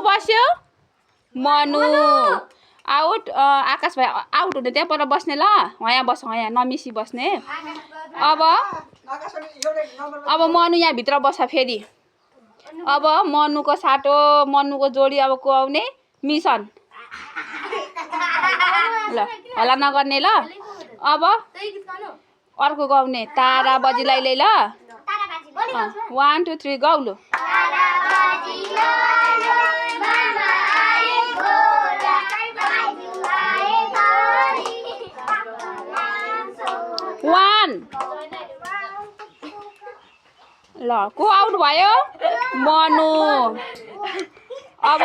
बस्यो मनु आउट आकाश भाइ आउट हुने त्यहाँ पर बस्ने ल यहाँ बस यहाँ नमिसी बस्ने अब मनु यहाँ भित्र बस्छ फेरि अब मनुको साटो मनुको जोडी अब को आउने मिसन ल हल्ला नगर्ने ल अब अर्को गाउने तारा बजिलाई ल 1 2 3 गाउ लु 1 ल को आउट भयो मनु अब